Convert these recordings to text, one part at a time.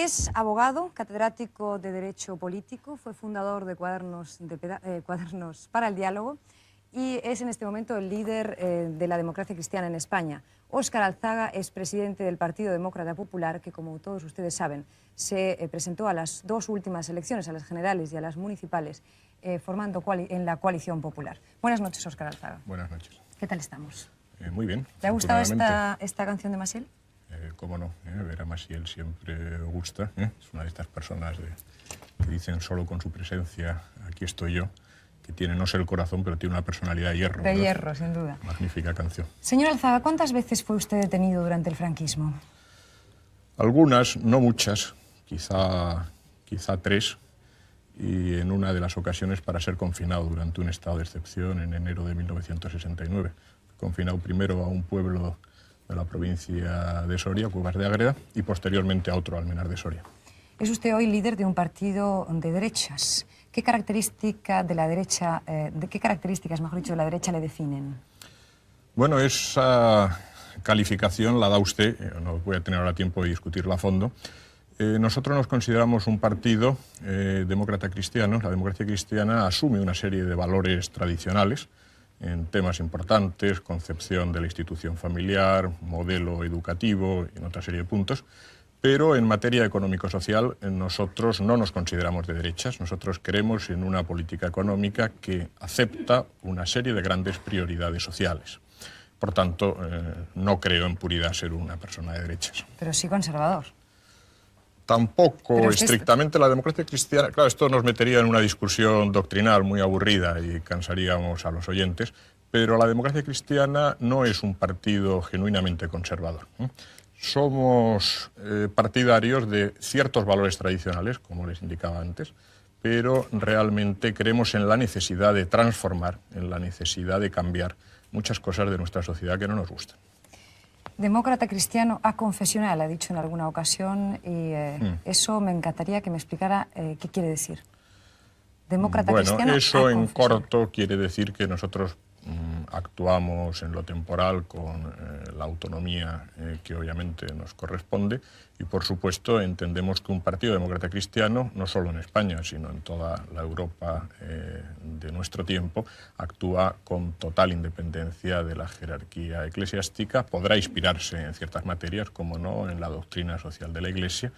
Es abogado, catedrático de Derecho Político, fue fundador de Cuadernos para el Diálogo y es en este momento el líder de la democracia cristiana en España. Óscar Alzaga es presidente del Partido Demócrata Popular, que, como todos ustedes saben, se presentó a las dos últimas elecciones, a las generales y a las municipales, formando en la Coalición Popular. Buenas noches, Óscar Alzaga. Buenas noches. ¿Qué tal estamos? Muy bien. ¿Te ha gustado esta canción de Maciel? Cómo no, ver a Maciel siempre gusta. Es una de estas personas que dicen solo con su presencia, aquí estoy yo, que tiene, no sé el corazón, pero tiene una personalidad de hierro. De hierro, sin duda. Magnífica canción. Señor Alzaga, ¿cuántas veces fue usted detenido durante el franquismo? Algunas, no muchas, quizá 3, y en una de las ocasiones para ser confinado durante un estado de excepción en enero de 1969. Confinado primero a un pueblo de la provincia de Soria, Cuevas de Ágreda, y posteriormente a otro, Almenar de Soria. Es usted hoy líder de un partido de derechas. ¿Qué características, mejor dicho, de la derecha le definen? Bueno, esa calificación la da usted, no voy a tener ahora tiempo de discutirla a fondo. Nosotros nos consideramos un partido demócrata cristiano. La democracia cristiana asume una serie de valores tradicionales en temas importantes, concepción de la institución familiar, modelo educativo y en otra serie de puntos, pero en materia económico-social nosotros no nos consideramos de derechas, nosotros creemos en una política económica que acepta una serie de grandes prioridades sociales. Por tanto, no creo en puridad ser una persona de derechas. Pero sí conservador. Tampoco estrictamente la democracia cristiana. Claro, esto nos metería en una discusión doctrinal muy aburrida y cansaríamos a los oyentes, pero la democracia cristiana no es un partido genuinamente conservador. Somos partidarios de ciertos valores tradicionales, como les indicaba antes, pero realmente creemos en la necesidad de transformar, en la necesidad de cambiar muchas cosas de nuestra sociedad que no nos gustan. Demócrata cristiano aconfesional, ha dicho en alguna ocasión, y eso me encantaría que me explicara qué quiere decir. Demócrata cristiano eso en corto quiere decir que nosotros actuamos en lo temporal con la autonomía que obviamente nos corresponde y por supuesto entendemos que un partido demócrata cristiano, no solo en España sino en toda la Europa de nuestro tiempo, actúa con total independencia de la jerarquía eclesiástica, podrá inspirarse en ciertas materias, como no, en la doctrina social de la Iglesia,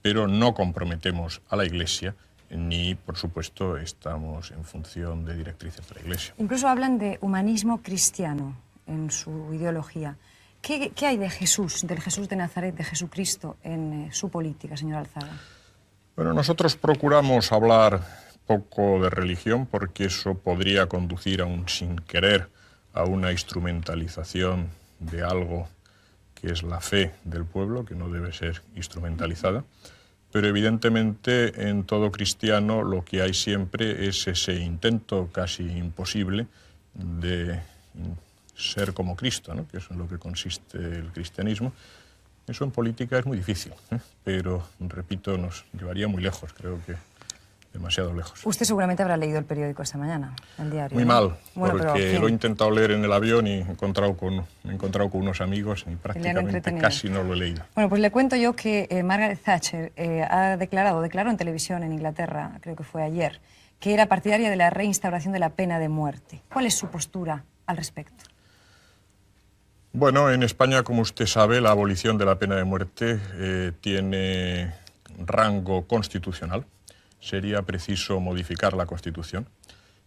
pero no comprometemos a la Iglesia ni, por supuesto, estamos en función de directrices de la Iglesia. Incluso hablan de humanismo cristiano en su ideología. ¿Qué hay de Jesús, del Jesús de Nazaret, de Jesucristo, en su política, señor Alzaga? Bueno, nosotros procuramos hablar poco de religión porque eso podría conducir aún sin querer a una instrumentalización de algo que es la fe del pueblo, que no debe ser instrumentalizada. Pero evidentemente en todo cristiano lo que hay siempre es ese intento casi imposible de ser como Cristo, ¿no? Que es en lo que consiste el cristianismo. Eso en política es muy difícil, pero, repito, nos llevaría muy lejos, creo que demasiado lejos. Usted seguramente habrá leído el periódico esta mañana, el diario. Muy mal, porque lo he intentado leer en el avión y me he encontrado con unos amigos y prácticamente casi no lo he leído. Bueno, pues le cuento yo que Margaret Thatcher declaró en televisión en Inglaterra, creo que fue ayer, que era partidaria de la reinstauración de la pena de muerte. ¿Cuál es su postura al respecto? Bueno, en España, como usted sabe, la abolición de la pena de muerte tiene rango constitucional. Sería preciso modificar la Constitución.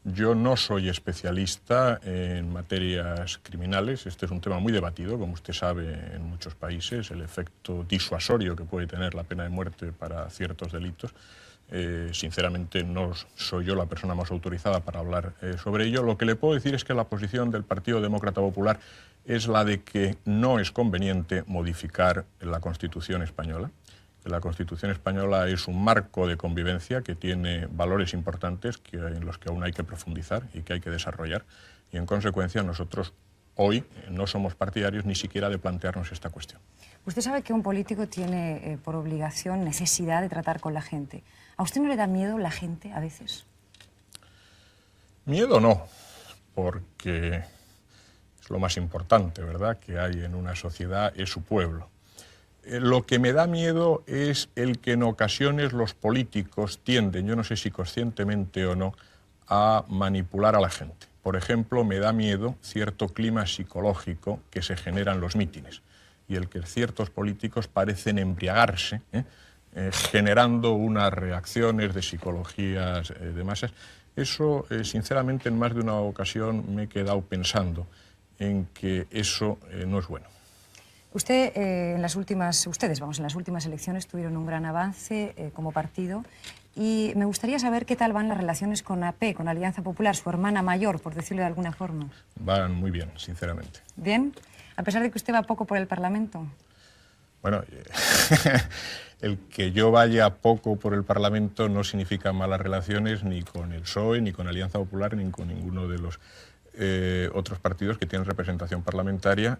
Yo no soy especialista en materias criminales. Este es un tema muy debatido, como usted sabe, en muchos países, el efecto disuasorio que puede tener la pena de muerte para ciertos delitos. Sinceramente, no soy yo la persona más autorizada para hablar sobre ello. Lo que le puedo decir es que la posición del Partido Demócrata Popular es la de que no es conveniente modificar la Constitución española. La Constitución española es un marco de convivencia que tiene valores importantes en los que aún hay que profundizar y que hay que desarrollar. Y en consecuencia nosotros hoy no somos partidarios ni siquiera de plantearnos esta cuestión. Usted sabe que un político tiene por obligación, necesidad de tratar con la gente. ¿A usted no le da miedo la gente a veces? Miedo no, porque es lo más importante, ¿verdad?, que hay en una sociedad, es su pueblo. Lo que me da miedo es el que en ocasiones los políticos tienden, yo no sé si conscientemente o no, a manipular a la gente. Por ejemplo, me da miedo cierto clima psicológico que se genera en los mítines y el que ciertos políticos parecen embriagarse, generando unas reacciones de psicologías de masas. Eso, sinceramente, en más de una ocasión me he quedado pensando en que eso no es bueno. Ustedes, en las últimas elecciones tuvieron un gran avance como partido y me gustaría saber qué tal van las relaciones con AP, con Alianza Popular, su hermana mayor, por decirlo de alguna forma. Van muy bien, sinceramente. ¿Bien? A pesar de que usted va poco por el Parlamento. Bueno, el que yo vaya poco por el Parlamento no significa malas relaciones ni con el PSOE, ni con Alianza Popular, ni con ninguno de los otros partidos que tienen representación parlamentaria.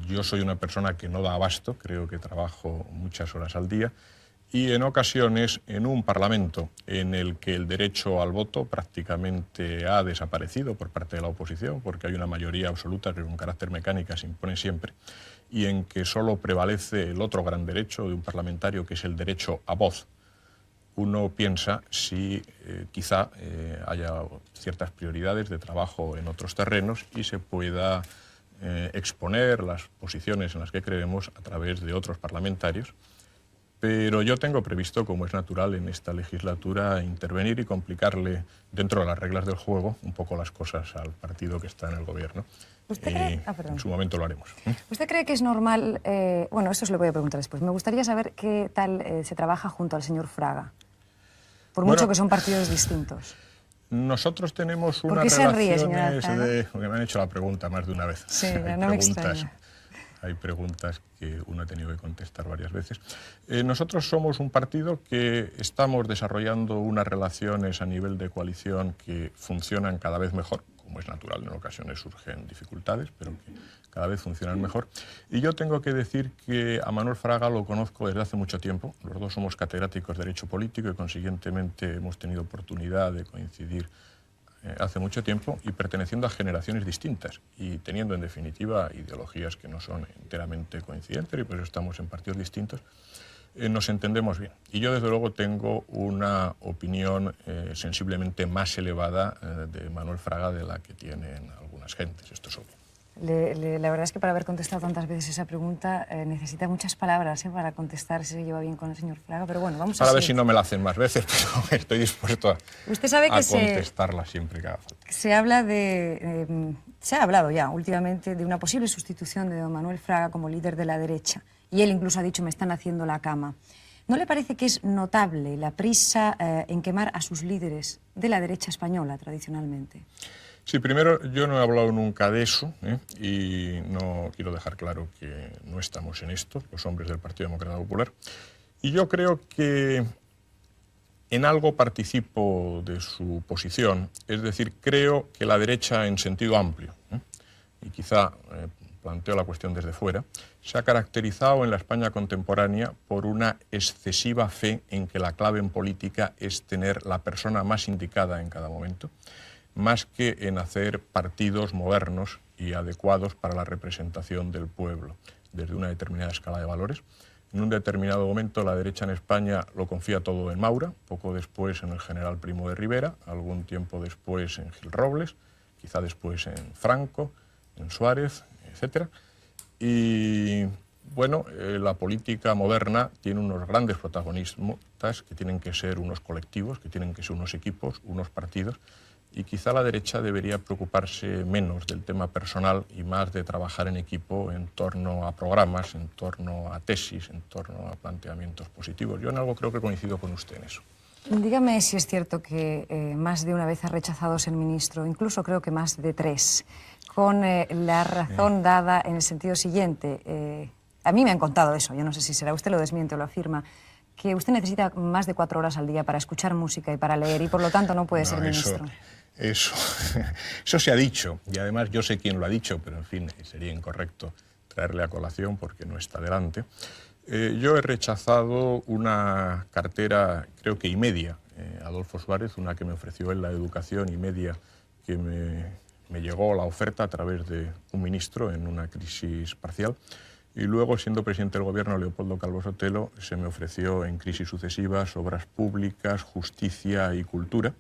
Yo soy una persona que no da abasto, creo que trabajo muchas horas al día y en ocasiones en un Parlamento en el que el derecho al voto prácticamente ha desaparecido por parte de la oposición, porque hay una mayoría absoluta que con carácter mecánica se impone siempre, y en que solo prevalece el otro gran derecho de un parlamentario, que es el derecho a voz. Uno piensa si quizá haya ciertas prioridades de trabajo en otros terrenos y se pueda exponer las posiciones en las que creemos a través de otros parlamentarios. Pero yo tengo previsto, como es natural en esta legislatura, intervenir y complicarle, dentro de las reglas del juego, un poco las cosas al partido que está en el gobierno. ¿Usted cree? En su momento lo haremos. ¿Usted cree que es normal? Bueno, esto se lo voy a preguntar después. Me gustaría saber qué tal se trabaja junto al señor Fraga, por mucho que son partidos distintos. Nosotros tenemos unas relaciones porque me han hecho la pregunta más de una vez. Sí, no me extraña. Hay preguntas que uno ha tenido que contestar varias veces. Nosotros somos un partido que estamos desarrollando unas relaciones a nivel de coalición que funcionan cada vez mejor, como es natural, en ocasiones surgen dificultades, pero que cada vez funcionan mejor. Y yo tengo que decir que a Manuel Fraga lo conozco desde hace mucho tiempo. Los dos somos catedráticos de Derecho Político y consiguientemente hemos tenido oportunidad de coincidir hace mucho tiempo y perteneciendo a generaciones distintas y teniendo en definitiva ideologías que no son enteramente coincidentes y por eso estamos en partidos distintos, nos entendemos bien. Y yo desde luego tengo una opinión sensiblemente más elevada de Manuel Fraga de la que tienen algunas gentes, esto es obvio. La verdad es que para haber contestado tantas veces esa pregunta necesita muchas palabras para contestar si se lleva bien con el señor Fraga, pero bueno, vamos a ver si no me la hacen más veces, pero estoy dispuesto a contestarla siempre que haga falta. Se ha hablado ya últimamente de una posible sustitución de don Manuel Fraga como líder de la derecha, y él incluso ha dicho: me están haciendo la cama. ¿No le parece que es notable la prisa en quemar a sus líderes de la derecha española tradicionalmente? Sí, primero, yo no he hablado nunca de eso y no quiero dejar claro que no estamos en esto, los hombres del Partido Demócrata Popular. Y yo creo que en algo participo de su posición, es decir, creo que la derecha en sentido amplio, y quizá planteo la cuestión desde fuera, se ha caracterizado en la España contemporánea por una excesiva fe en que la clave en política es tener la persona más indicada en cada momento, más que en hacer partidos modernos y adecuados para la representación del pueblo, desde una determinada escala de valores. En un determinado momento la derecha en España lo confía todo en Maura, poco después en el general Primo de Rivera, algún tiempo después en Gil Robles, quizá después en Franco, en Suárez, etc. Y bueno, la política moderna tiene unos grandes protagonistas que tienen que ser unos colectivos, que tienen que ser unos equipos, unos partidos, y quizá la derecha debería preocuparse menos del tema personal y más de trabajar en equipo en torno a programas, en torno a tesis, en torno a planteamientos positivos. Yo en algo creo que coincido con usted en eso. Dígame si es cierto que más de una vez ha rechazado ser ministro, incluso creo que más de 3, con la razón dada en el sentido siguiente. A mí me han contado eso, yo no sé si será usted, lo desmiente o lo afirma, que usted necesita más de 4 horas al día para escuchar música y para leer y por lo tanto no puede ser ministro. Eso se ha dicho, y además yo sé quién lo ha dicho, pero en fin, sería incorrecto traerle a colación porque no está delante. Yo he rechazado una cartera, creo que y media, Adolfo Suárez, una que me ofreció él, la educación, y media que me llegó la oferta a través de un ministro en una crisis parcial. y luego, siendo presidente del gobierno Leopoldo Calvo Sotelo, se me ofreció en crisis sucesivas obras públicas, justicia y cultura.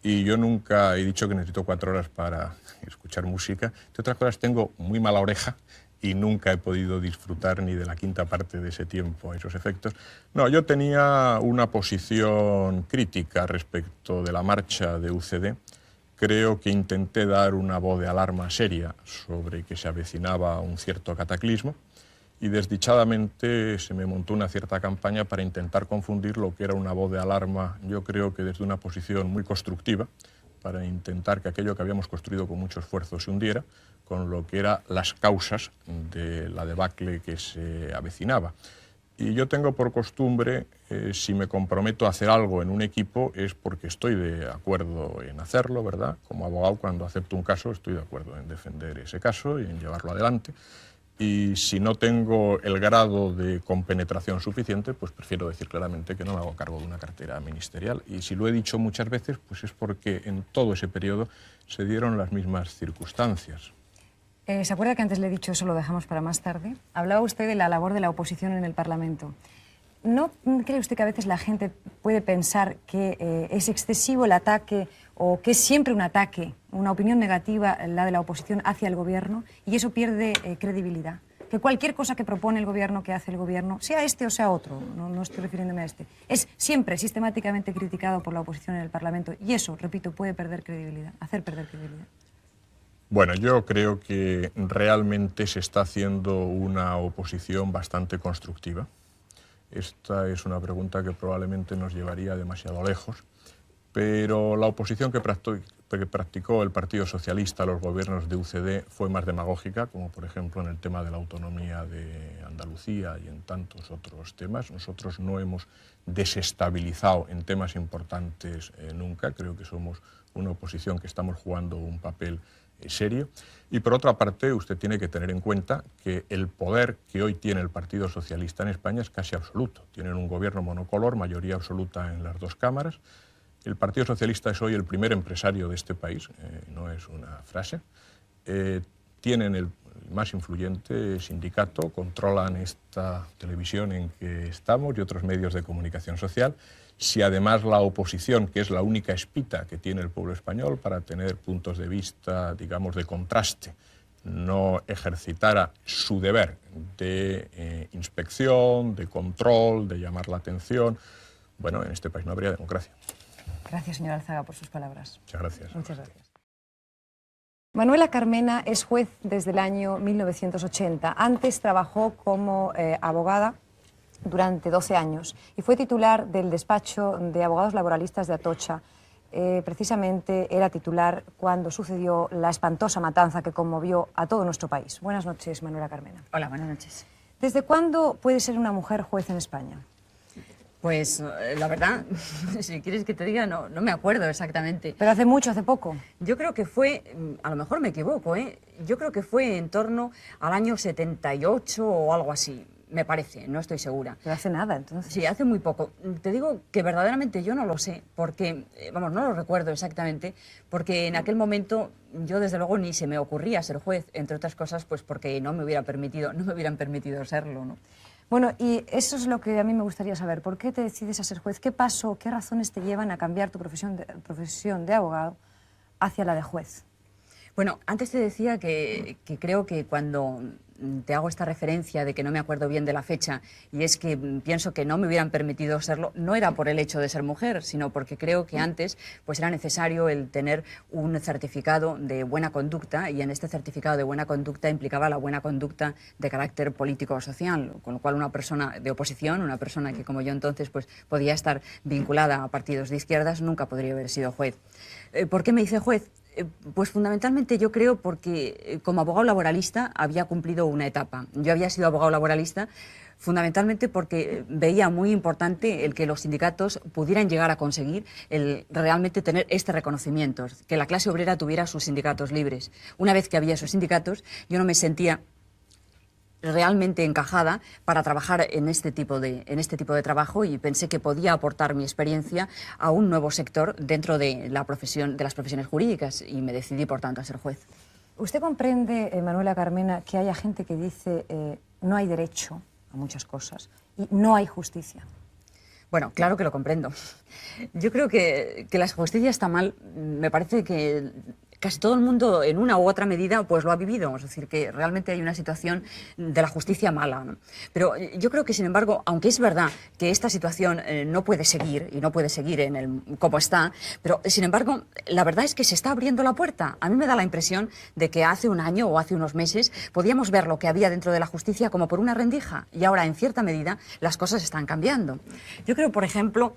Y yo nunca he dicho que necesito 4 horas para escuchar música. Entre otras cosas, tengo muy mala oreja y nunca he podido disfrutar ni de la quinta parte de ese tiempo, esos efectos. No, yo tenía una posición crítica respecto de la marcha de UCD. Creo que intenté dar una voz de alarma seria sobre que se avecinaba un cierto cataclismo y desdichadamente se me montó una cierta campaña para intentar confundir lo que era una voz de alarma, yo creo que desde una posición muy constructiva, para intentar que aquello que habíamos construido con mucho esfuerzo se hundiera, con lo que eran las causas de la debacle que se avecinaba. Y yo tengo por costumbre, si me comprometo a hacer algo en un equipo, es porque estoy de acuerdo en hacerlo, ¿verdad? Como abogado, cuando acepto un caso, estoy de acuerdo en defender ese caso y en llevarlo adelante. Y si no tengo el grado de compenetración suficiente, pues prefiero decir claramente que no me hago cargo de una cartera ministerial. Y si lo he dicho muchas veces, pues es porque en todo ese periodo se dieron las mismas circunstancias. ¿Se acuerda que antes le he dicho eso, lo dejamos para más tarde? Hablaba usted de la labor de la oposición en el Parlamento. ¿No cree usted que a veces la gente puede pensar que es excesivo el ataque o que es siempre un ataque, una opinión negativa, la de la oposición hacia el gobierno, y eso pierde credibilidad? Que cualquier cosa que propone el gobierno, que hace el gobierno, sea este o sea otro, no estoy refiriéndome a este, es siempre sistemáticamente criticado por la oposición en el Parlamento, y eso, repito, puede perder credibilidad, hacer perder credibilidad. Bueno, yo creo que realmente se está haciendo una oposición bastante constructiva. Esta es una pregunta que probablemente nos llevaría demasiado lejos, pero la oposición que practicó el Partido Socialista a los gobiernos de UCD fue más demagógica, como por ejemplo en el tema de la autonomía de Andalucía y en tantos otros temas. Nosotros no hemos desestabilizado en temas importantes nunca. Creo que somos una oposición que estamos jugando un papel serio. Y por otra parte, usted tiene que tener en cuenta que el poder que hoy tiene el Partido Socialista en España es casi absoluto. Tienen un gobierno monocolor, mayoría absoluta en las 2 cámaras. El Partido Socialista es hoy el primer empresario de este país, no es una frase. Tienen el más influyente sindicato, controlan esta televisión en que estamos y otros medios de comunicación social. Si además la oposición, que es la única espita que tiene el pueblo español para tener puntos de vista, digamos, de contraste, no ejercitara su deber de inspección, de control, de llamar la atención, bueno, en este país no habría democracia. Gracias, señor Alzaga, por sus palabras. Muchas gracias. Muchas gracias. Manuela Carmena es juez desde el año 1980. Antes trabajó como abogada durante 12 años y fue titular del despacho de abogados laboralistas de Atocha. Precisamente era titular cuando sucedió la espantosa matanza que conmovió a todo nuestro país. Buenas noches, Manuela Carmena. Hola, buenas noches. ¿Desde cuándo puede ser una mujer juez en España? Pues la verdad, si quieres que te diga, no me acuerdo exactamente. ¿Pero hace mucho, hace poco? Yo creo que fue, a lo mejor me equivoco, yo creo que fue en torno al año 78 o algo así, me parece, no estoy segura. Pero hace nada, entonces. Sí, hace muy poco. Te digo que verdaderamente yo no lo sé, porque, vamos, no lo recuerdo exactamente, porque en aquel momento yo desde luego ni se me ocurría ser juez, entre otras cosas, pues porque no me hubieran permitido serlo, ¿no? Bueno, y eso es lo que a mí me gustaría saber. ¿Por qué te decides a ser juez? ¿Qué pasó? ¿Qué razones te llevan a cambiar tu profesión de abogado hacia la de juez? Bueno, antes te decía que creo que cuando te hago esta referencia de que no me acuerdo bien de la fecha, y es que pienso que no me hubieran permitido serlo, no era por el hecho de ser mujer, sino porque creo que antes pues era necesario el tener un certificado de buena conducta, y en este certificado de buena conducta implicaba la buena conducta de carácter político o social, con lo cual una persona de oposición, una persona que como yo entonces pues podía estar vinculada a partidos de izquierdas, nunca podría haber sido juez. ¿Por qué me hice juez? Pues fundamentalmente yo creo porque como abogado laboralista había cumplido una etapa. Yo había sido abogado laboralista fundamentalmente porque veía muy importante el que los sindicatos pudieran llegar a conseguir el realmente tener este reconocimiento, que la clase obrera tuviera sus sindicatos libres. Una vez que había esos sindicatos, yo no me sentía realmente encajada para trabajar en este tipo de trabajo, y pensé que podía aportar mi experiencia a un nuevo sector dentro de la profesión, de las profesiones jurídicas, y me decidí por tanto a ser juez. ¿Usted comprende, Manuela Carmena, que haya gente que dice no hay derecho a muchas cosas y no hay justicia. Bueno, claro que lo comprendo. Yo creo que la justicia está mal. Me parece que casi todo el mundo en una u otra medida pues lo ha vivido, es decir, que realmente hay una situación de la justicia mala, ¿no? Pero yo creo que, sin embargo, aunque es verdad que esta situación no puede seguir, y no puede seguir como está, pero sin embargo, la verdad es que se está abriendo la puerta. A mí me da la impresión de que hace un año o hace unos meses podíamos ver lo que había dentro de la justicia como por una rendija, y ahora, en cierta medida, las cosas están cambiando. Yo creo, por ejemplo,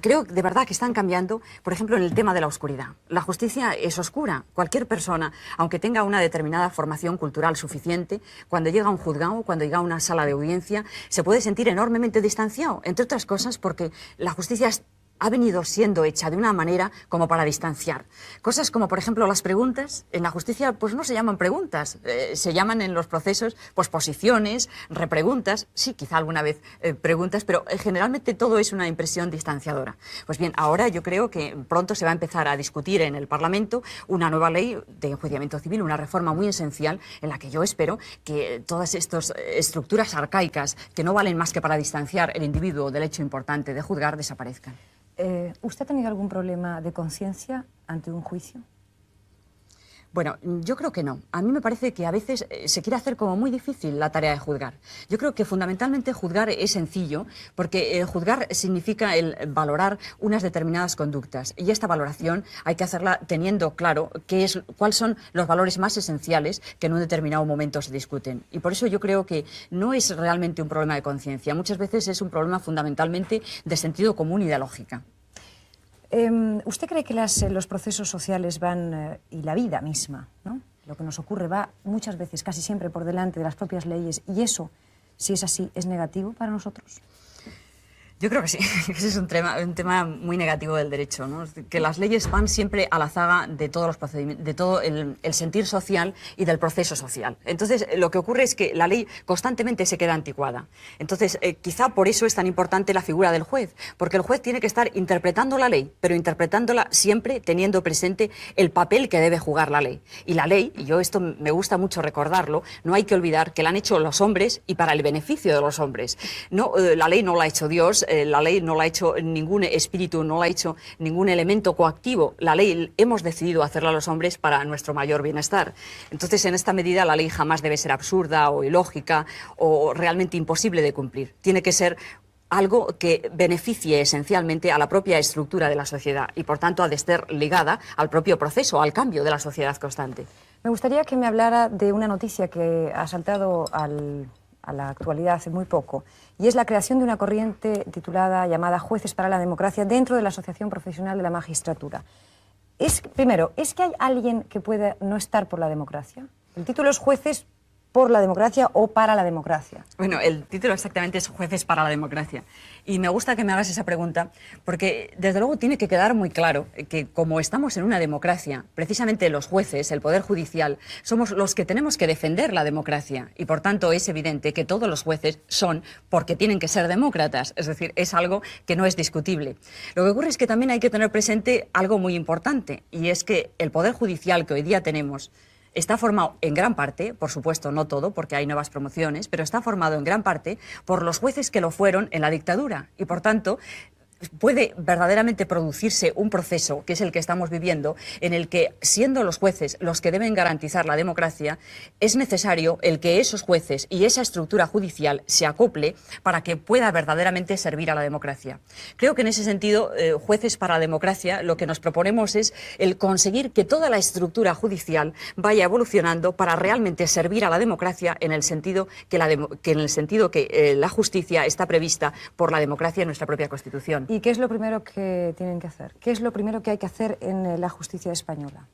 creo de verdad que están cambiando, por ejemplo, en el tema de la oscuridad. La justicia es oscura. Cualquier persona, aunque tenga una determinada formación cultural suficiente, cuando llega a un juzgado, cuando llega a una sala de audiencia, se puede sentir enormemente distanciado, entre otras cosas porque la justicia ha venido siendo hecha de una manera como para distanciar. Cosas como, por ejemplo, las preguntas. En la justicia pues no se llaman preguntas, se llaman en los procesos pues posiciones, repreguntas, sí, quizá alguna vez preguntas, pero generalmente todo es una impresión distanciadora. Pues bien, ahora yo creo que pronto se va a empezar a discutir en el Parlamento una nueva ley de enjuiciamiento civil, una reforma muy esencial en la que yo espero que todas estas estructuras arcaicas que no valen más que para distanciar el individuo del hecho importante de juzgar desaparezcan. ¿Usted ha tenido algún problema de conciencia ante un juicio? Bueno, yo creo que no. A mí me parece que a veces se quiere hacer como muy difícil la tarea de juzgar. Yo creo que fundamentalmente juzgar es sencillo, porque juzgar significa el valorar unas determinadas conductas. Y esta valoración hay que hacerla teniendo claro cuáles son los valores más esenciales que en un determinado momento se discuten. Y por eso yo creo que no es realmente un problema de conciencia. Muchas veces es un problema fundamentalmente de sentido común y de lógica. ¿Usted cree que los procesos sociales van, y la vida misma, ¿no? Lo que nos ocurre va muchas veces, casi siempre, por delante de las propias leyes, y eso, si es así, es negativo para nosotros? Yo creo que sí, ese es un tema muy negativo del derecho, ¿no? Que las leyes van siempre a la zaga de todos los procedimientos, de todo el sentir social y del proceso social. Entonces, lo que ocurre es que la ley constantemente se queda anticuada. Entonces, quizá por eso es tan importante la figura del juez, porque el juez tiene que estar interpretando la ley, pero interpretándola siempre teniendo presente el papel que debe jugar la ley. Y la ley, y yo esto me gusta mucho recordarlo, no hay que olvidar que la han hecho los hombres y para el beneficio de los hombres. No, la ley no la ha hecho Dios, la ley no la ha hecho ningún espíritu, no la ha hecho ningún elemento coactivo. La ley hemos decidido hacerla los hombres para nuestro mayor bienestar. Entonces, en esta medida, la ley jamás debe ser absurda o ilógica o realmente imposible de cumplir. Tiene que ser algo que beneficie esencialmente a la propia estructura de la sociedad y, por tanto, ha de estar ligada al propio proceso, al cambio de la sociedad constante. Me gustaría que me hablara de una noticia que ha saltado a la actualidad hace muy poco, y es la creación de una corriente llamada Jueces para la Democracia dentro de la Asociación Profesional de la Magistratura. Primero, ¿es que hay alguien que pueda no estar por la democracia? El título es Jueces por la democracia o para la democracia. Bueno, el título exactamente es Jueces para la democracia. Y me gusta que me hagas esa pregunta porque, desde luego, tiene que quedar muy claro que, como estamos en una democracia, precisamente los jueces, el Poder Judicial, somos los que tenemos que defender la democracia. Y, por tanto, es evidente que todos los jueces son porque tienen que ser demócratas. Es decir, es algo que no es discutible. Lo que ocurre es que también hay que tener presente algo muy importante, y es que el Poder Judicial que hoy día tenemos está formado en gran parte, por supuesto no todo, porque hay nuevas promociones, pero está formado en gran parte por los jueces que lo fueron en la dictadura. Y, por tanto, puede verdaderamente producirse un proceso, que es el que estamos viviendo, en el que, siendo los jueces los que deben garantizar la democracia, es necesario el que esos jueces y esa estructura judicial se acople para que pueda verdaderamente servir a la democracia. Creo que en ese sentido, Jueces para la Democracia, lo que nos proponemos es el conseguir que toda la estructura judicial vaya evolucionando para realmente servir a la democracia en el sentido que la justicia está prevista por la democracia en nuestra propia Constitución. ¿Y qué es lo primero que tienen que hacer? ¿Qué es lo primero que hay que hacer en la justicia española?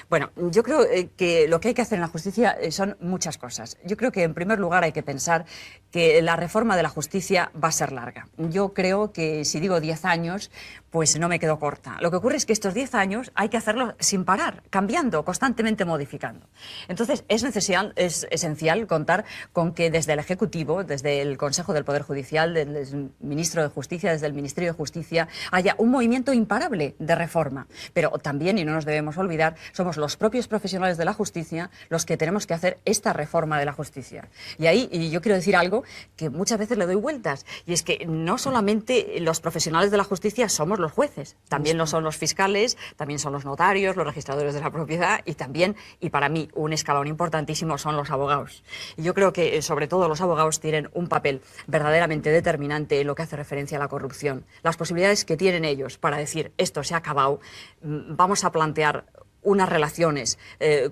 Bueno, yo creo que lo que hay que hacer en la justicia son muchas cosas. Yo creo que, en primer lugar, hay que pensar que la reforma de la justicia va a ser larga. Yo creo que, si digo 10 años, pues no me quedo corta. Lo que ocurre es que estos 10 años hay que hacerlos sin parar, cambiando, constantemente modificando. Entonces, es esencial contar con que desde el Ejecutivo, desde el Consejo del Poder Judicial, desde el Ministro de Justicia, desde el Ministerio de Justicia, haya un movimiento imparable de reforma. Pero también, y no nos debemos olvidar, somos los propios profesionales de la justicia los que tenemos que hacer esta reforma de la justicia. Y ahí yo quiero decir algo que muchas veces le doy vueltas, y es que no solamente los profesionales de la justicia somos los jueces, también lo son los fiscales, también son los notarios, los registradores de la propiedad, y también, y para mí, un escalón importantísimo son los abogados. Y yo creo que, sobre todo, los abogados tienen un papel verdaderamente determinante en lo que hace referencia a la corrupción. Las posibilidades que tienen ellos para decir esto se ha acabado, vamos a plantear unas relaciones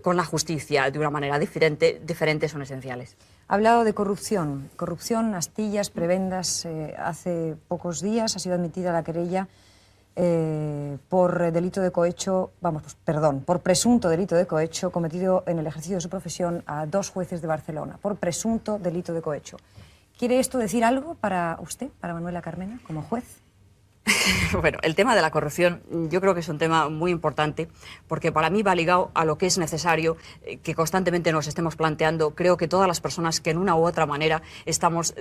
con la justicia de una manera diferente son esenciales. Ha hablado de corrupción, astillas, prebendas. Hace pocos días ha sido admitida la querella por delito de cohecho, por presunto delito de cohecho cometido en el ejercicio de su profesión a 2 jueces de Barcelona, por presunto delito de cohecho. ¿Quiere esto decir algo para usted, para Manuela Carmena, como juez? Bueno, el tema de la corrupción yo creo que es un tema muy importante, porque para mí va ligado a lo que es necesario que constantemente nos estemos planteando. Creo que todas las personas que en una u otra manera estamos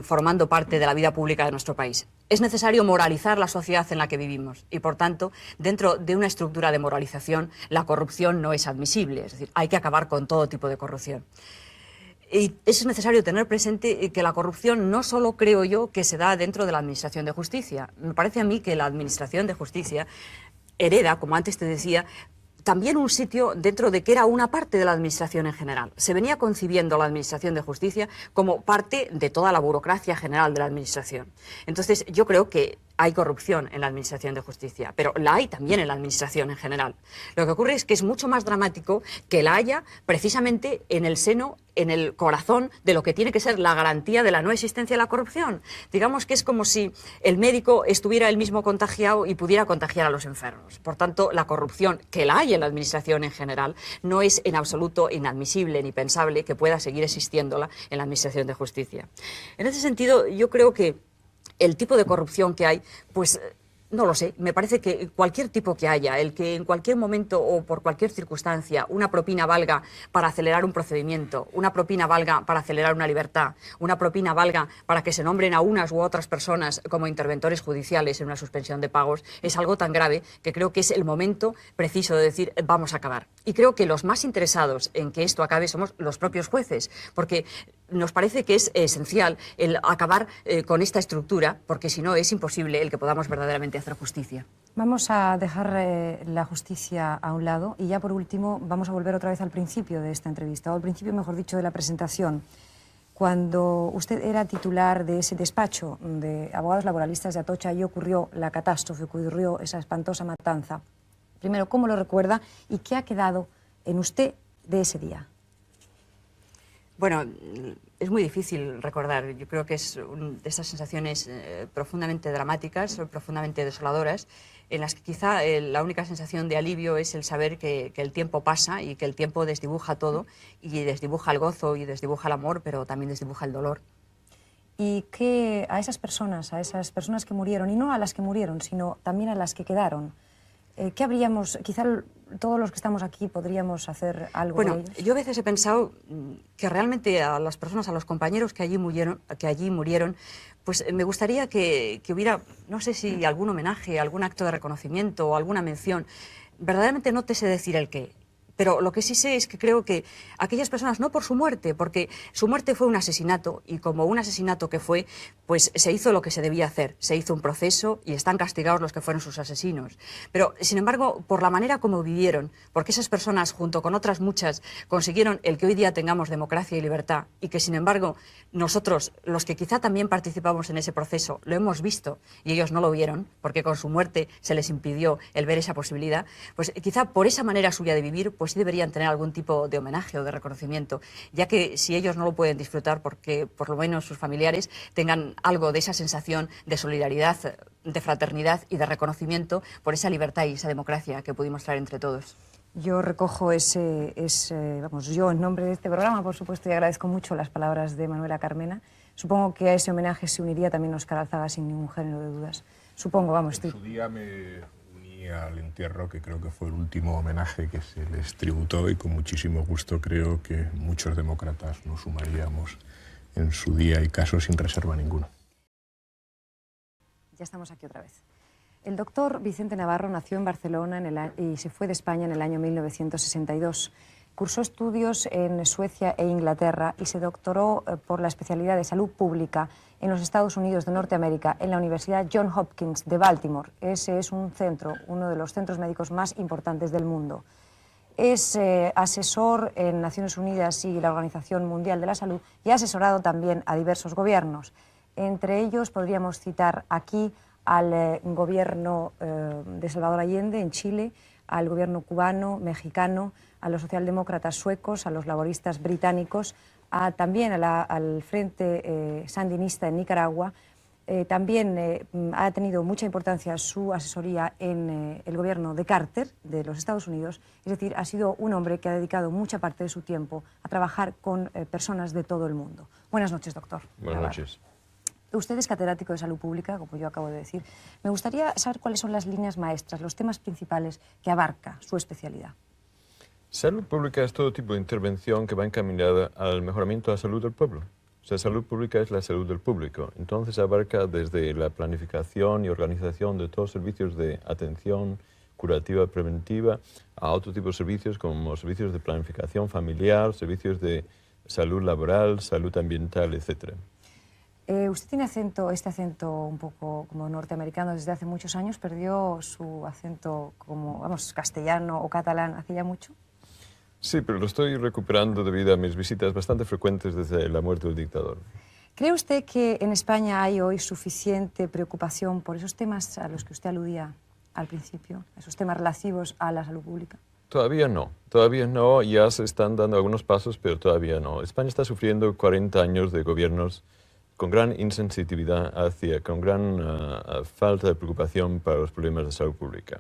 formando parte de la vida pública de nuestro país. Es necesario moralizar la sociedad en la que vivimos y, por tanto, dentro de una estructura de moralización, la corrupción no es admisible. Es decir, hay que acabar con todo tipo de corrupción. Y es necesario tener presente que la corrupción no solo creo yo que se da dentro de la Administración de Justicia. Me parece a mí que la Administración de Justicia hereda, como antes te decía, también un sitio dentro de que era una parte de la Administración en general. Se venía concibiendo la Administración de Justicia como parte de toda la burocracia general de la Administración. Entonces, yo creo que hay corrupción en la Administración de Justicia, pero la hay también en la Administración en general. Lo que ocurre es que es mucho más dramático que la haya precisamente en el seno, en el corazón de lo que tiene que ser la garantía de la no existencia de la corrupción. Digamos que es como si el médico estuviera él mismo contagiado y pudiera contagiar a los enfermos. Por tanto, la corrupción, que la hay en la Administración en general, no es en absoluto inadmisible ni pensable que pueda seguir existiéndola en la Administración de Justicia. En ese sentido, yo creo que el tipo de corrupción que hay, pues no lo sé, me parece que cualquier tipo que haya, el que en cualquier momento o por cualquier circunstancia una propina valga para acelerar un procedimiento, una propina valga para acelerar una libertad, una propina valga para que se nombren a unas u otras personas como interventores judiciales en una suspensión de pagos, es algo tan grave que creo que es el momento preciso de decir vamos a acabar. Y creo que los más interesados en que esto acabe somos los propios jueces, porque nos parece que es esencial el acabar con esta estructura, porque si no es imposible el que podamos verdaderamente hacer justicia. Vamos a dejar la justicia a un lado y ya por último vamos a volver otra vez al principio de esta entrevista, o al principio, mejor dicho, de la presentación. Cuando usted era titular de ese despacho de abogados laboralistas de Atocha y ocurrió la catástrofe, ocurrió esa espantosa matanza. Primero, ¿cómo lo recuerda y qué ha quedado en usted de ese día? Bueno, es muy difícil recordar. Yo creo que es de esas sensaciones profundamente dramáticas, profundamente desoladoras, en las que quizá la única sensación de alivio es el saber que el tiempo pasa y que el tiempo desdibuja todo, y desdibuja el gozo y desdibuja el amor, pero también desdibuja el dolor. Y que a esas personas que murieron, y no a las que murieron, sino también a las que quedaron, ¿qué habríamos, quizá todos los que estamos aquí podríamos hacer algo por ellos? Yo a veces he pensado que realmente a las personas, a los compañeros que allí murieron, pues me gustaría que hubiera, no sé si algún homenaje, algún acto de reconocimiento o alguna mención. Verdaderamente no te sé decir el qué. Pero lo que sí sé es que creo que aquellas personas, no por su muerte, porque su muerte fue un asesinato, y como un asesinato que fue, pues se hizo lo que se debía hacer, se hizo un proceso y están castigados los que fueron sus asesinos. Pero, sin embargo, por la manera como vivieron, porque esas personas, junto con otras muchas, consiguieron el que hoy día tengamos democracia y libertad, y que, sin embargo, nosotros, los que quizá también participamos en ese proceso, lo hemos visto y ellos no lo vieron, porque con su muerte se les impidió el ver esa posibilidad, pues quizá por esa manera suya de vivir, pues sí deberían tener algún tipo de homenaje o de reconocimiento, ya que si ellos no lo pueden disfrutar, porque por lo menos sus familiares tengan algo de esa sensación de solidaridad, de fraternidad y de reconocimiento por esa libertad y esa democracia que pudimos traer entre todos. Yo recojo yo en nombre de este programa, por supuesto, y agradezco mucho las palabras de Manuela Carmena. Supongo que a ese homenaje se uniría también Óscar Alzaga sin ningún género de dudas. Supongo, En su día me uní al entierro, que creo que fue el último homenaje que se les tributó, y con muchísimo gusto creo que muchos demócratas nos sumaríamos en su día y caso sin reserva ninguna. Ya estamos aquí otra vez. El doctor Vicente Navarro nació en Barcelona y se fue de España en el año 1962. Cursó estudios en Suecia e Inglaterra y se doctoró por la especialidad de salud pública en los Estados Unidos de Norteamérica en la Universidad Johns Hopkins de Baltimore. Ese es uno de los centros médicos más importantes del mundo. Es asesor en Naciones Unidas y la Organización Mundial de la Salud y ha asesorado también a diversos gobiernos. Entre ellos podríamos citar aquí al gobierno de Salvador Allende en Chile, al gobierno cubano, mexicano, a los socialdemócratas suecos, a los laboristas británicos, también al Frente Sandinista en Nicaragua. También ha tenido mucha importancia su asesoría en el gobierno de Carter, de los Estados Unidos. Es decir, ha sido un hombre que ha dedicado mucha parte de su tiempo a trabajar con personas de todo el mundo. Buenas noches, doctor. Buenas noches. Usted es catedrático de salud pública, como yo acabo de decir. Me gustaría saber cuáles son las líneas maestras, los temas principales que abarca su especialidad. Salud pública es todo tipo de intervención que va encaminada al mejoramiento de la salud del pueblo. O sea, salud pública es la salud del público. Entonces abarca desde la planificación y organización de todos los servicios de atención curativa preventiva a otro tipo de servicios como servicios de planificación familiar, servicios de salud laboral, salud ambiental, etc. Usted tiene este acento un poco como norteamericano desde hace muchos años. ¿Perdió su acento como, vamos, castellano o catalán hace ya mucho? Sí, pero lo estoy recuperando debido a mis visitas bastante frecuentes desde la muerte del dictador. ¿Cree usted que en España hay hoy suficiente preocupación por esos temas a los que usted aludía al principio, esos temas relativos a la salud pública? Todavía no, ya se están dando algunos pasos, pero todavía no. España está sufriendo 40 años de gobiernos con gran insensitividad con gran falta de preocupación para los problemas de salud pública.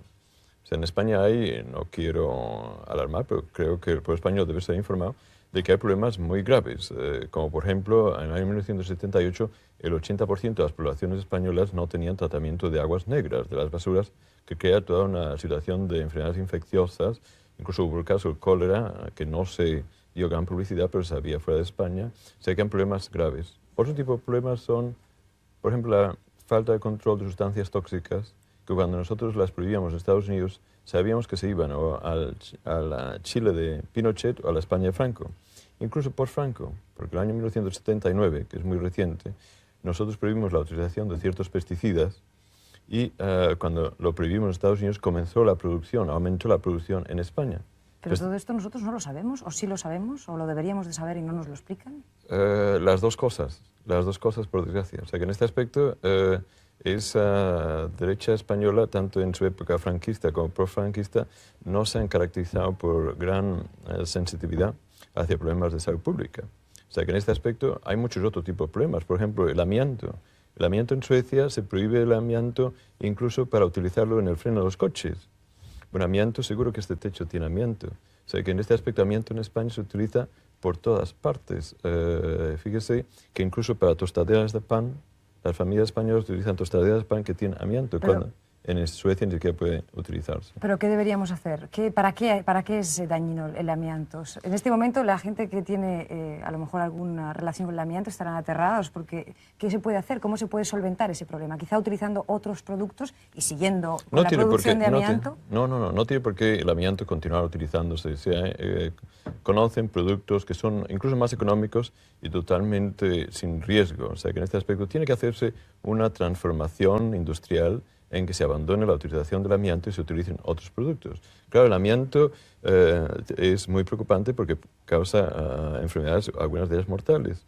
O sea, en España hay, no quiero alarmar, pero creo que el pueblo español debe estar informado de que hay problemas muy graves, como por ejemplo, en el año 1978 el 80% de las poblaciones españolas no tenían tratamiento de aguas negras, de las basuras, que crea toda una situación de enfermedades infecciosas. Incluso hubo el caso del cólera, que no se dio gran publicidad, pero se sabía fuera de España. O sea que hay problemas graves. Otro tipo de problemas son, por ejemplo, la falta de control de sustancias tóxicas, que cuando nosotros las prohibíamos en Estados Unidos, sabíamos que se iban a la Chile de Pinochet o a la España de Franco. Incluso por Franco, porque el año 1979, que es muy reciente, nosotros prohibimos la utilización de ciertos pesticidas y cuando lo prohibimos en Estados Unidos comenzó la producción, aumentó la producción en España. ¿Pero todo esto nosotros no lo sabemos? ¿O sí lo sabemos? ¿O lo deberíamos de saber y no nos lo explican? Las dos cosas, por desgracia. O sea que en este aspecto esa derecha española, tanto en su época franquista como profranquista, no se han caracterizado por gran sensitividad hacia problemas de salud pública. O sea que en este aspecto hay muchos otros tipos de problemas. Por ejemplo, el amianto. El amianto en Suecia se prohíbe el amianto incluso para utilizarlo en el freno de los coches. Bueno, amianto, seguro que este techo tiene amianto. O sea que en este aspecto amianto en España se utiliza por todas partes. Fíjese que incluso para tostaderas de pan, las familias españolas utilizan tostaderas de pan que tienen amianto, cuando en Suecia ni siquiera puede utilizarse. ¿Pero qué deberíamos hacer? ¿Para qué es dañino el amianto? En este momento la gente que tiene a lo mejor alguna relación con el amianto estarán aterrados porque ¿qué se puede hacer? ¿Cómo se puede solventar ese problema? Quizá utilizando otros productos y siguiendo con la producción de amianto. No tiene por qué el amianto continuar utilizándose. Conocen productos que son incluso más económicos y totalmente sin riesgo. O sea que en este aspecto tiene que hacerse una transformación industrial en que se abandone la utilización del amianto y se utilicen otros productos. Claro, el amianto es muy preocupante porque causa enfermedades, algunas de ellas mortales,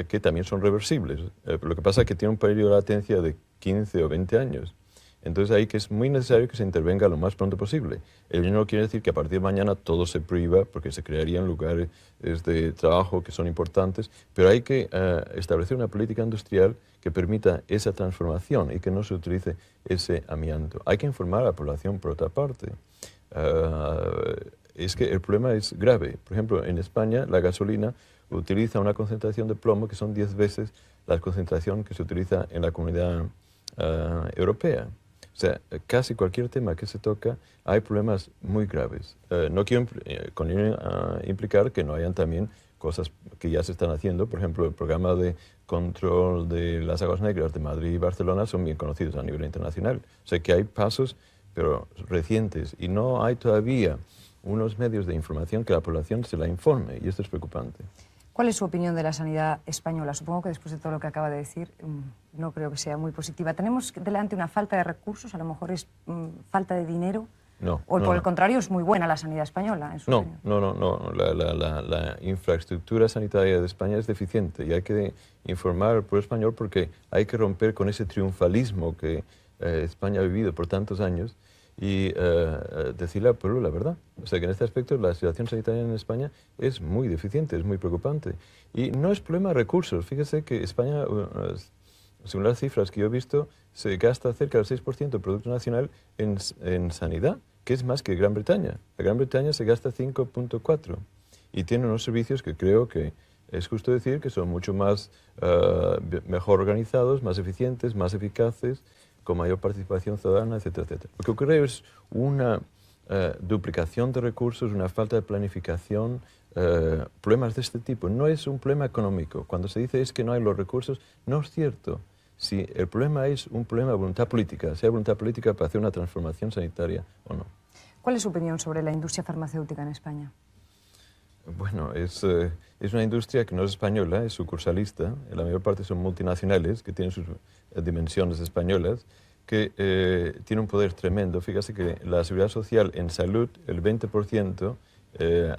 que también son reversibles. Lo que pasa es que tiene un periodo de latencia de 15 o 20 años. Entonces ahí que es muy necesario que se intervenga lo más pronto posible. Ello no quiere decir que a partir de mañana todo se prohíba, porque se crearían lugares de trabajo que son importantes, pero hay que establecer una política industrial que permita esa transformación y que no se utilice ese amianto. Hay que informar a la población por otra parte. Es que el problema es grave. Por ejemplo, en España la gasolina utiliza una concentración de plomo que son 10 veces la concentración que se utiliza en la Comunidad Europea. O sea, casi cualquier tema que se toca hay problemas muy graves. No quiero implicar que no hayan también cosas que ya se están haciendo, por ejemplo, el programa de control de las aguas negras de Madrid y Barcelona son bien conocidos a nivel internacional. O sea que hay pasos, pero recientes, y no hay todavía unos medios de información que la población se la informe, y esto es preocupante. ¿Cuál es su opinión de la sanidad española? Supongo que después de todo lo que acaba de decir, no creo que sea muy positiva. ¿Tenemos delante una falta de recursos? A lo mejor es falta de dinero. No. ¿O no, por no. el contrario es muy buena la sanidad española? En su opinión? No. La infraestructura sanitaria de España es deficiente y hay que informar al pueblo español porque hay que romper con ese triunfalismo que España ha vivido por tantos años y decirle al pueblo la verdad. O sea que en este aspecto la situación sanitaria en España es muy deficiente, es muy preocupante. Y no es problema de recursos. Fíjese que España, según las cifras que yo he visto, se gasta cerca del 6% del Producto Nacional en sanidad, que es más que Gran Bretaña. La Gran Bretaña se gasta 5,4% y tiene unos servicios que creo que es justo decir que son mucho más mejor organizados, más eficientes, más eficaces, con mayor participación ciudadana, etcétera, etcétera. Lo que ocurre es una duplicación de recursos, una falta de planificación, problemas de este tipo. No es un problema económico. Cuando se dice es que no hay los recursos, no es cierto. Si el problema es un problema de voluntad política, si hay voluntad política para hacer una transformación sanitaria o no. ¿Cuál es su opinión sobre la industria farmacéutica en España? Bueno, es una industria que no es española, es sucursalista. La mayor parte son multinacionales que tienen sus dimensiones españolas, que tienen un poder tremendo. Fíjate que la seguridad social en salud, el 20%,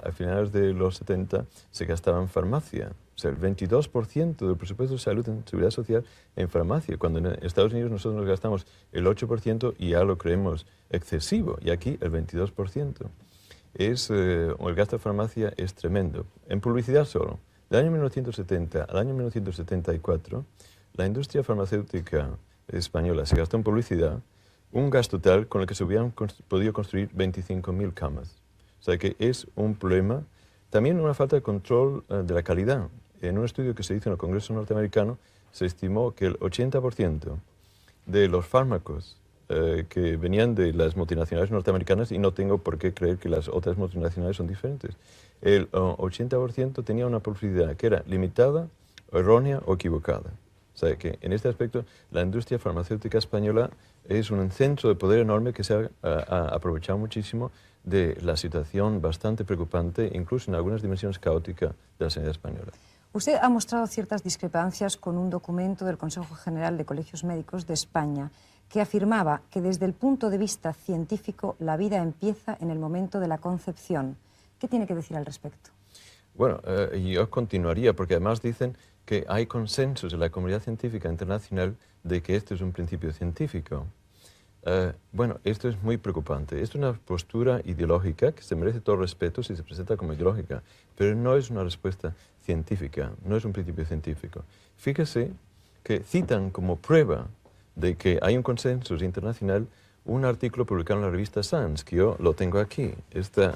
a finales de los 70, se gastaba en farmacia. O sea, el 22% del presupuesto de salud en seguridad social en farmacia, cuando en Estados Unidos nosotros nos gastamos el 8% y ya lo creemos excesivo, y aquí el 22%. El gasto de farmacia es tremendo. En publicidad solo, del año 1970 al año 1974, la industria farmacéutica española se gastó en publicidad un gasto tal con el que se hubieran podido construir 25.000 camas. O sea que es un problema. También una falta de control de la calidad. En un estudio que se hizo en el Congreso norteamericano se estimó que el 80% de los fármacos que venían de las multinacionales norteamericanas, y no tengo por qué creer que las otras multinacionales son diferentes, el 80% tenía una publicidad que era limitada, errónea o equivocada. O sea que en este aspecto la industria farmacéutica española es un centro de poder enorme que se ha aprovechado muchísimo de la situación bastante preocupante, incluso en algunas dimensiones caóticas de la sanidad española. Usted ha mostrado ciertas discrepancias con un documento del Consejo General de Colegios Médicos de España que afirmaba que desde el punto de vista científico la vida empieza en el momento de la concepción. ¿Qué tiene que decir al respecto? Bueno, yo continuaría, porque además dicen que hay consensos en la comunidad científica internacional de que este es un principio científico. Bueno, esto es muy preocupante. Es una postura ideológica que se merece todo respeto si se presenta como ideológica, pero no es una respuesta científica, no es un principio científico. Fíjese que citan como prueba de que hay un consenso internacional un artículo publicado en la revista Science, que yo lo tengo aquí. Este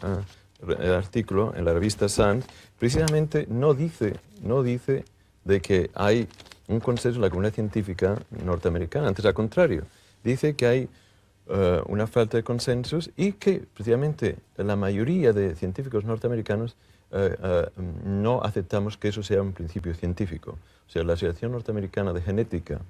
artículo en la revista Science precisamente no dice de que hay un consenso en la comunidad científica norteamericana, antes al contrario. Dice que hay una falta de consensos y que precisamente la mayoría de científicos norteamericanos no aceptamos que eso sea un principio científico. O sea, la Asociación Norteamericana de Genética,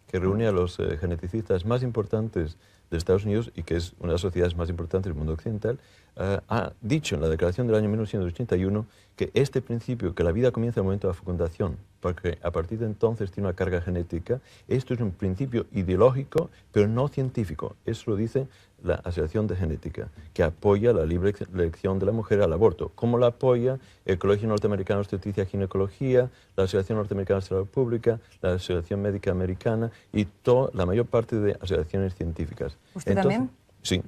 que reúne a los geneticistas más importantes de Estados Unidos y que es una de las sociedades más importantes del mundo occidental, ha dicho en la declaración del año 1981 que este principio, que la vida comienza en el momento de la fecundación, porque a partir de entonces tiene una carga genética, esto es un principio ideológico, pero no científico. Eso lo dice la Asociación de Genética, que apoya la libre elección de la mujer al aborto. ¿Cómo la apoya el Colegio Norteamericano de Obstetricia y Ginecología, la Asociación Norteamericana de Salud Pública, la Asociación Médica Americana y la mayor parte de asociaciones científicas? ¿Usted también? Sí,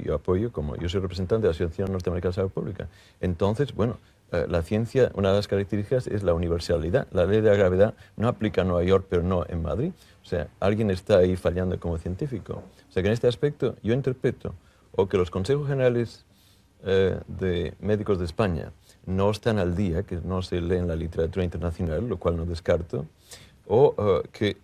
yo apoyo, como yo soy representante de la Asociación Norteamericana de Salud Pública. Entonces, bueno, la ciencia, una de las características es la universalidad. La ley de la gravedad no aplica en Nueva York, pero no en Madrid. O sea, alguien está ahí fallando como científico. O sea, que en este aspecto yo interpreto o que los consejos generales de médicos de España no están al día, que no se leen la literatura internacional, lo cual no descarto, o que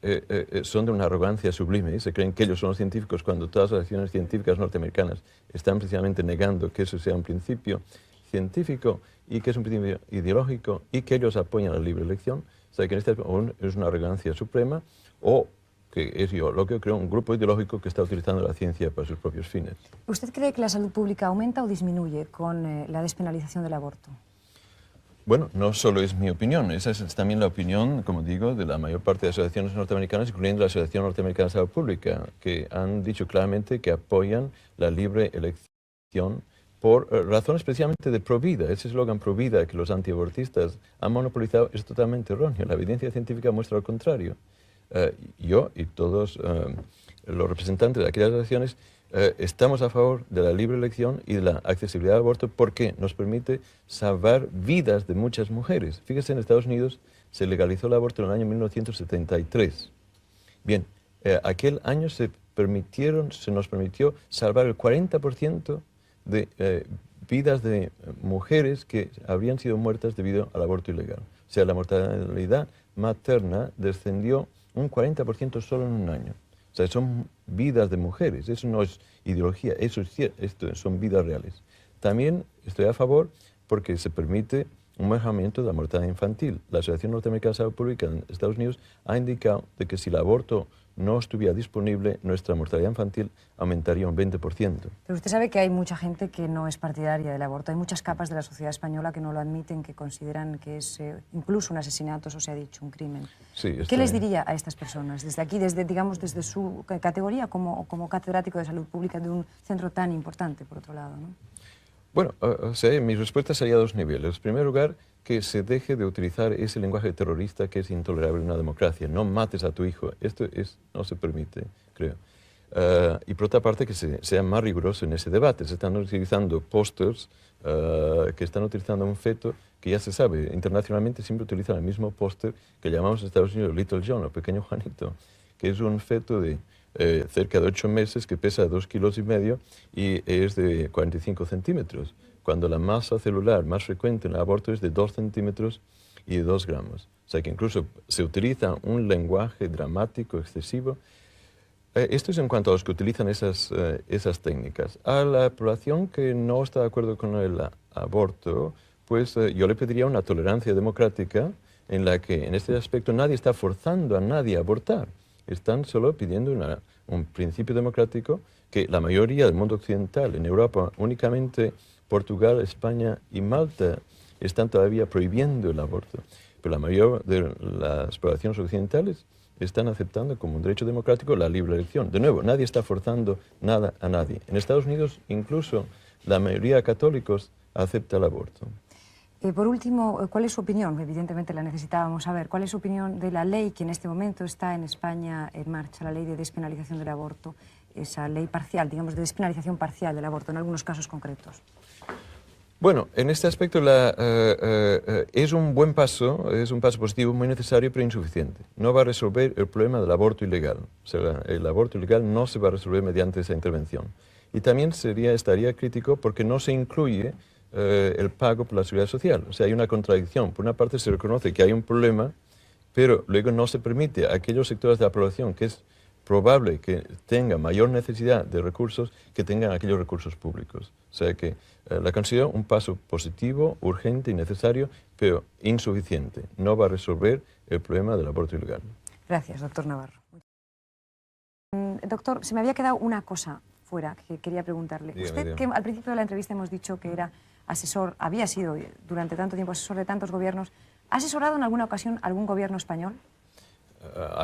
son de una arrogancia sublime y se creen que ellos son los científicos cuando todas las acciones científicas norteamericanas están precisamente negando que eso sea un principio científico y que es un principio ideológico y que ellos apoyan la libre elección. sea, que en este es una arrogancia suprema o que es yo lo que creo un grupo ideológico que está utilizando la ciencia para sus propios fines. ¿Usted cree que la salud pública aumenta o disminuye con la despenalización del aborto? Bueno, no solo es mi opinión, esa es también la opinión, como digo, de la mayor parte de las asociaciones norteamericanas, incluyendo la Asociación Norteamericana de Salud Pública, que han dicho claramente que apoyan la libre elección por razones especialmente de provida. Ese eslogan provida que los antiabortistas han monopolizado es totalmente erróneo. La evidencia científica muestra lo contrario. Yo y todos los representantes de aquellas asociaciones estamos a favor de la libre elección y de la accesibilidad al aborto porque nos permite salvar vidas de muchas mujeres. Fíjese, en Estados Unidos se legalizó el aborto en el año 1973. Bien, aquel año se nos permitió salvar el 40% de vidas de mujeres que habrían sido muertas debido al aborto ilegal. O sea, la mortalidad materna descendió un 40% solo en un año. O sea, son vidas de mujeres, eso no es ideología, eso es cierto, esto son vidas reales. También estoy a favor porque se permite un mejoramiento de la mortalidad infantil. La Asociación Norteamericana de Salud Pública en Estados Unidos ha indicado de que si el aborto no estuviera disponible, nuestra mortalidad infantil aumentaría un 20%. Pero usted sabe que hay mucha gente que no es partidaria del aborto. Hay muchas capas de la sociedad española que no lo admiten, que consideran que es incluso un asesinato, eso se ha dicho, un crimen. Sí, ¿Qué les diría a estas personas desde aquí, desde su categoría como catedrático de salud pública de un centro tan importante, por otro lado, ¿no? Bueno, mi respuesta sería a dos niveles. En primer lugar, que se deje de utilizar ese lenguaje terrorista que es intolerable en una democracia. No mates a tu hijo. Esto no se permite, creo. Y por otra parte, que sea más riguroso en ese debate. Se están utilizando pósters que están utilizando un feto que ya se sabe. Internacionalmente siempre utilizan el mismo póster que llamamos en Estados Unidos Little John, o Pequeño Juanito, que es un feto de cerca de 8 meses que pesa 2,5 kilos y es de 45 centímetros, cuando la masa celular más frecuente en el aborto es de 2 centímetros y de 2 gramos. O sea que incluso se utiliza un lenguaje dramático, excesivo. Esto es en cuanto a los que utilizan esas técnicas. A la población que no está de acuerdo con el aborto, pues yo le pediría una tolerancia democrática en la que en este aspecto nadie está forzando a nadie a abortar. Están solo pidiendo un principio democrático que la mayoría del mundo occidental, en Europa únicamente Portugal, España y Malta, están todavía prohibiendo el aborto. Pero la mayoría de las poblaciones occidentales están aceptando como un derecho democrático la libre elección. De nuevo, nadie está forzando nada a nadie. En Estados Unidos, incluso la mayoría de católicos acepta el aborto. Por último, ¿cuál es su opinión? Evidentemente la necesitábamos saber. ¿Cuál es su opinión de la ley que en este momento está en España en marcha, la ley de despenalización del aborto, esa ley parcial, digamos, de despenalización parcial del aborto en algunos casos concretos? Bueno, en este aspecto es un buen paso, es un paso positivo muy necesario pero insuficiente. No va a resolver el problema del aborto ilegal. O sea, el aborto ilegal no se va a resolver mediante esa intervención. Y también estaría crítico porque no se incluye el pago por la seguridad social. O sea, hay una contradicción. Por una parte se reconoce que hay un problema, pero luego no se permite a aquellos sectores de la población que es probable que tengan mayor necesidad de recursos, que tengan aquellos recursos públicos. O sea que la considero un paso positivo, urgente y necesario, pero insuficiente. No va a resolver el problema del aborto ilegal. Gracias, doctor Navarro. Doctor, se me había quedado una cosa fuera que quería preguntarle. Usted, que al principio de la entrevista hemos dicho que era asesor, había sido durante tanto tiempo asesor de tantos gobiernos, ¿ha asesorado en alguna ocasión algún gobierno español?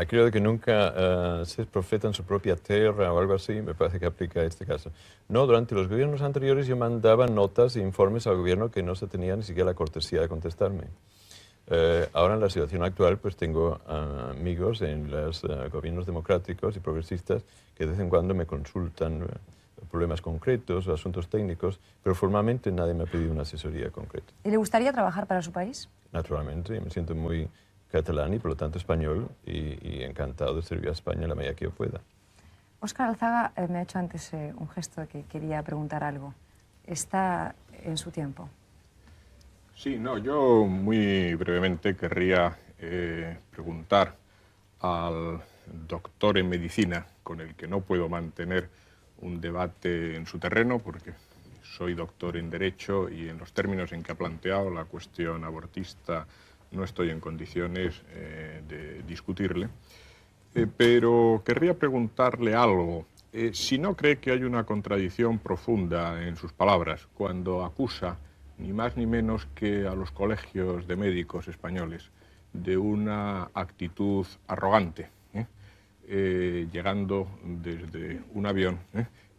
Creo que nunca ser profeta en su propia tierra o algo así, me parece que aplica a este caso. No, durante los gobiernos anteriores yo mandaba notas e informes al gobierno que no se tenía ni siquiera la cortesía de contestarme. Ahora en la situación actual pues tengo amigos en los gobiernos democráticos y progresistas que de vez en cuando me consultan problemas concretos o asuntos técnicos, pero formalmente nadie me ha pedido una asesoría concreta. ¿Y le gustaría trabajar para su país? Naturalmente, me siento muy catalán y por lo tanto español y encantado de servir a España la medida que yo pueda. Óscar Alzaga me ha hecho antes un gesto de que quería preguntar algo. ¿Está en su tiempo? Sí, no, yo muy brevemente querría preguntar al doctor en medicina, con el que no puedo mantener un debate en su terreno, porque soy doctor en Derecho y en los términos en que ha planteado la cuestión abortista no estoy en condiciones de discutirle, pero querría preguntarle algo. Si no cree que hay una contradicción profunda en sus palabras cuando acusa ni más ni menos que a los colegios de médicos españoles de una actitud arrogante, llegando desde un avión,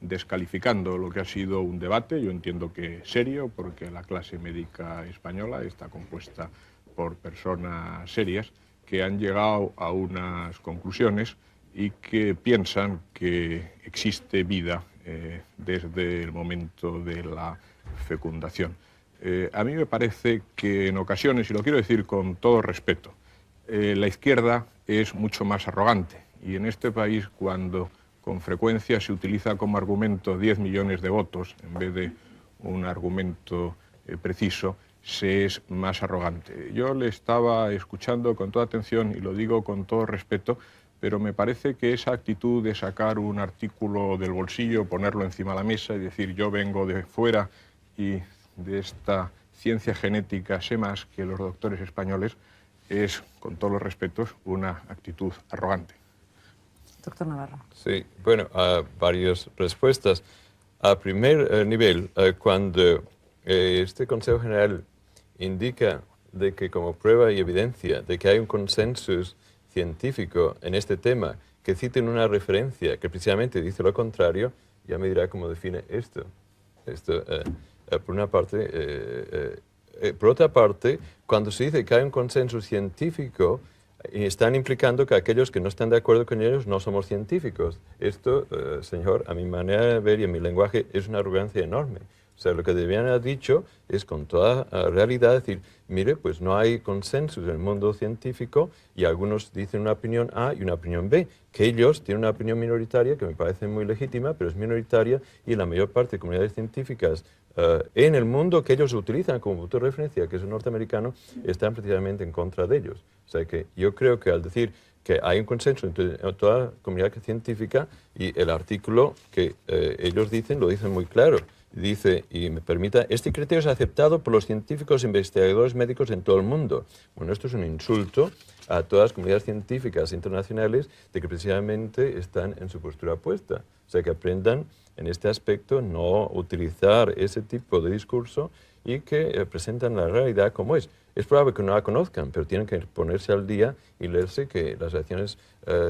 descalificando lo que ha sido un debate, yo entiendo que serio, porque la clase médica española está compuesta por personas serias que han llegado a unas conclusiones y que piensan que existe vida desde el momento de la fecundación. A mí me parece que en ocasiones, y lo quiero decir con todo respeto, la izquierda es mucho más arrogante, y en este país, cuando con frecuencia se utiliza como argumento 10 millones de votos en vez de un argumento preciso, se es más arrogante. Yo le estaba escuchando con toda atención y lo digo con todo respeto, pero me parece que esa actitud de sacar un artículo del bolsillo, ponerlo encima de la mesa y decir yo vengo de fuera y de esta ciencia genética sé más que los doctores españoles, es, con todos los respetos, una actitud arrogante. Doctor Navarro. Sí, bueno, varias respuestas. A primer nivel, cuando este Consejo General indica de que como prueba y evidencia de que hay un consenso científico en este tema, que citen una referencia que precisamente dice lo contrario, ya me dirá cómo define esto. Por una parte. Por otra parte, cuando se dice que hay un consenso científico, están implicando que aquellos que no están de acuerdo con ellos no somos científicos. Esto, señor, a mi manera de ver y en mi lenguaje, es una arrogancia enorme. O sea, lo que debían haber dicho es con toda realidad decir, mire, pues no hay consenso en el mundo científico y algunos dicen una opinión A y una opinión B, que ellos tienen una opinión minoritaria que me parece muy legítima, pero es minoritaria y la mayor parte de comunidades científicas en el mundo que ellos utilizan como punto de referencia, que es el norteamericano, están precisamente en contra de ellos. O sea que yo creo que al decir que hay un consenso entre toda la comunidad científica y el artículo que ellos dicen, lo dicen muy claro. Dice, y me permita, este criterio es aceptado por los científicos e investigadores médicos en todo el mundo. Bueno, esto es un insulto a todas las comunidades científicas internacionales de que precisamente están en su postura opuesta. O sea, que aprendan en este aspecto no utilizar ese tipo de discurso y que presentan la realidad como es. Es probable que no la conozcan, pero tienen que ponerse al día y leerse que las relaciones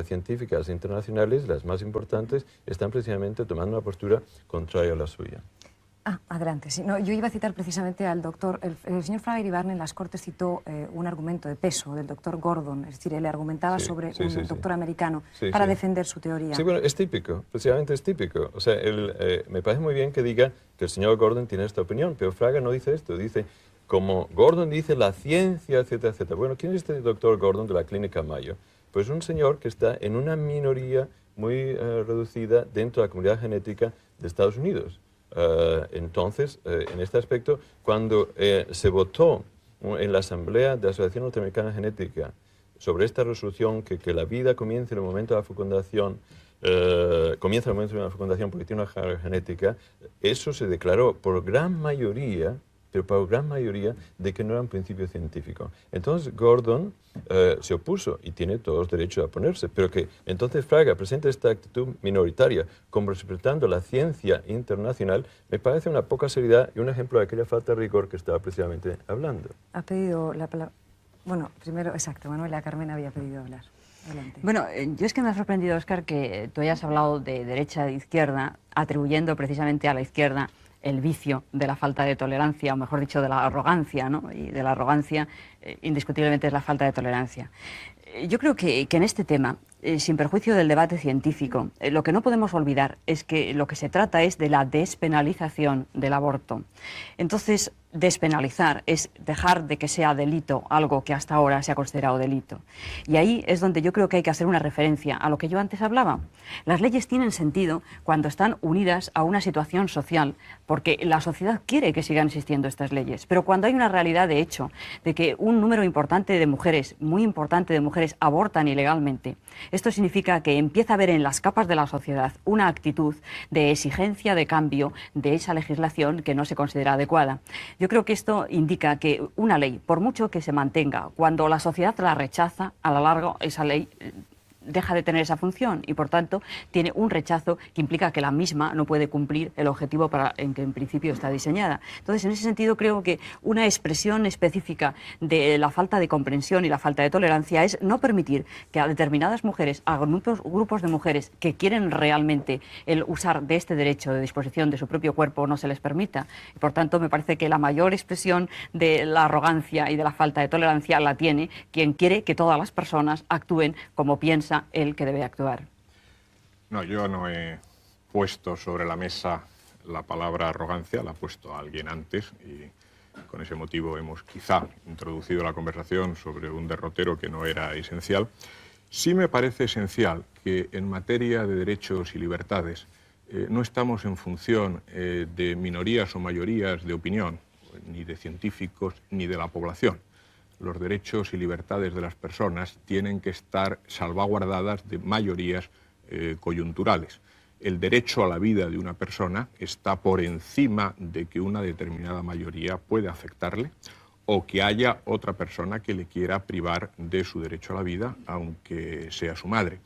científicas internacionales, las más importantes, están precisamente tomando una postura contraria a la suya. Adelante. Sí, no, yo iba a citar precisamente al doctor, el señor Fraga Iribarne en las Cortes citó un argumento de peso del doctor Gordon, es decir, él argumentaba sobre un doctor americano para defender su teoría. Sí, bueno, es típico, precisamente es típico. O sea, me parece muy bien que diga que el señor Gordon tiene esta opinión, pero Fraga no dice esto, dice, como Gordon dice la ciencia, etcétera, etcétera. Bueno, ¿quién es este doctor Gordon de la Clínica Mayo? Pues un señor que está en una minoría muy reducida dentro de la comunidad genética de Estados Unidos. Entonces, en este aspecto, cuando se votó en la Asamblea de la Asociación Norteamericana Genética sobre esta resolución que la vida comience en el momento de la fecundación, comienza el momento de la fecundación porque tiene una carga genética, eso se declaró por gran mayoría, pero por gran mayoría, de que no era un principio científico. Entonces Gordon se opuso y tiene todos los derechos a oponerse, pero que entonces Fraga presenta esta actitud minoritaria como representando la ciencia internacional, me parece una poca seriedad y un ejemplo de aquella falta de rigor que estaba precisamente hablando. Ha pedido la palabra. Bueno, primero, exacto, Manuela Carmen había pedido hablar. Adelante. Bueno, yo es que me ha sorprendido, Óscar, que tú hayas hablado de derecha e de izquierda, atribuyendo precisamente a la izquierda el vicio de la falta de tolerancia, o mejor dicho, de la arrogancia, ¿no? Y de la arrogancia, indiscutiblemente, es la falta de tolerancia. Yo creo que en este tema, sin perjuicio del debate científico, lo que no podemos olvidar es que lo que se trata es de la despenalización del aborto. Entonces, despenalizar es dejar de que sea delito algo que hasta ahora se ha considerado delito. Y ahí es donde yo creo que hay que hacer una referencia a lo que yo antes hablaba. Las leyes tienen sentido cuando están unidas a una situación social, porque la sociedad quiere que sigan existiendo estas leyes. Pero cuando hay una realidad de hecho de que un número importante de mujeres, muy importante de mujeres, abortan ilegalmente, esto significa que empieza a haber en las capas de la sociedad una actitud de exigencia de cambio de esa legislación que no se considera adecuada. Yo creo que esto indica que una ley, por mucho que se mantenga, cuando la sociedad la rechaza, a lo largo esa ley deja de tener esa función y, por tanto, tiene un rechazo que implica que la misma no puede cumplir el objetivo para en que en principio está diseñada. Entonces, en ese sentido, creo que una expresión específica de la falta de comprensión y la falta de tolerancia es no permitir que a determinadas mujeres, a grupos de mujeres que quieren realmente el usar de este derecho de disposición de su propio cuerpo no se les permita. Y, por tanto, me parece que la mayor expresión de la arrogancia y de la falta de tolerancia la tiene quien quiere que todas las personas actúen como piensa el que debe actuar. No, yo no he puesto sobre la mesa la palabra arrogancia, la ha puesto alguien antes y con ese motivo hemos quizá introducido la conversación sobre un derrotero que no era esencial. Sí me parece esencial que en materia de derechos y libertades no estamos en función de minorías o mayorías de opinión, ni de científicos ni de la población. Los derechos y libertades de las personas tienen que estar salvaguardadas de mayorías coyunturales. El derecho a la vida de una persona está por encima de que una determinada mayoría puede afectarle o que haya otra persona que le quiera privar de su derecho a la vida, aunque sea su madre.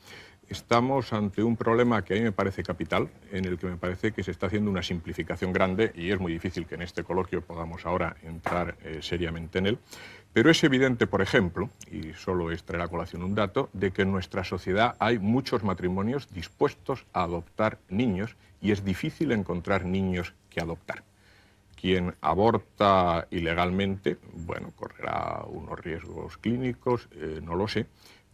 Estamos ante un problema que a mí me parece capital, en el que me parece que se está haciendo una simplificación grande y es muy difícil que en este coloquio podamos ahora entrar seriamente en él. Pero es evidente, por ejemplo, y solo es traer a colación un dato, de que en nuestra sociedad hay muchos matrimonios dispuestos a adoptar niños y es difícil encontrar niños que adoptar. Quien aborta ilegalmente, bueno, correrá unos riesgos clínicos, no lo sé,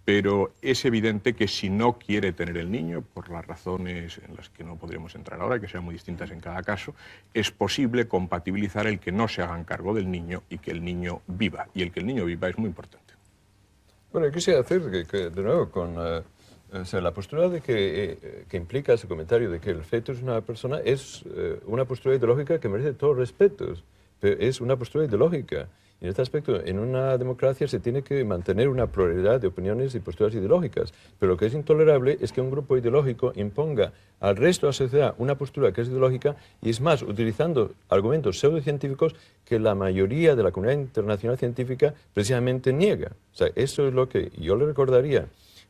pero es evidente que si no quiere tener el niño, por las razones en las que no podríamos entrar ahora, que sean muy distintas en cada caso, es posible compatibilizar el que no se hagan cargo del niño y que el niño viva. Y el que el niño viva es muy importante. Bueno, yo quisiera hacer, de nuevo, con o sea, la postura de que implica ese comentario de que el feto es una persona, es una postura ideológica que merece todos respetos, pero es una postura ideológica. En este aspecto, en una democracia se tiene que mantener una pluralidad de opiniones y posturas ideológicas, pero lo que es intolerable es que un grupo ideológico imponga al resto de la sociedad una postura que es ideológica y, es más, utilizando argumentos pseudocientíficos que la mayoría de la comunidad internacional científica precisamente niega. O sea, eso es lo que yo le recordaría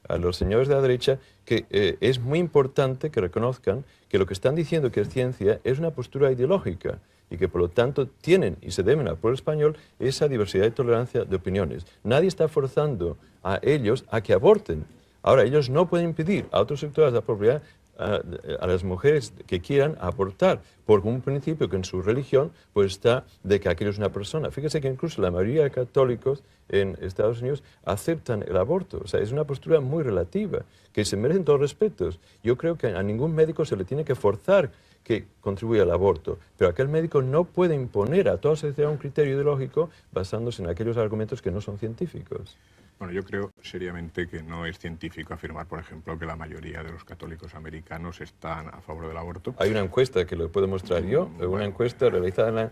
a los señores de la derecha, que es muy importante que reconozcan que lo que están diciendo que es ciencia es una postura ideológica y que por lo tanto tienen y se deben al pueblo español esa diversidad y tolerancia de opiniones. Nadie está forzando a ellos a que aborten. Ahora, ellos no pueden impedir a otros sectores de la propiedad, a las mujeres que quieran abortar, por un principio que en su religión pues está de que aquello es una persona. Fíjese que incluso la mayoría de católicos en Estados Unidos aceptan el aborto. O sea, es una postura muy relativa, que se merecen todos respetos. Yo creo que a ningún médico se le tiene que forzar que contribuya al aborto, pero aquel médico no puede imponer a toda sociedad un criterio ideológico basándose en aquellos argumentos que no son científicos. Bueno, yo creo seriamente que no es científico afirmar, por ejemplo, que la mayoría de los católicos americanos están a favor del aborto. Hay una encuesta que lo puedo mostrar yo, una encuesta realizada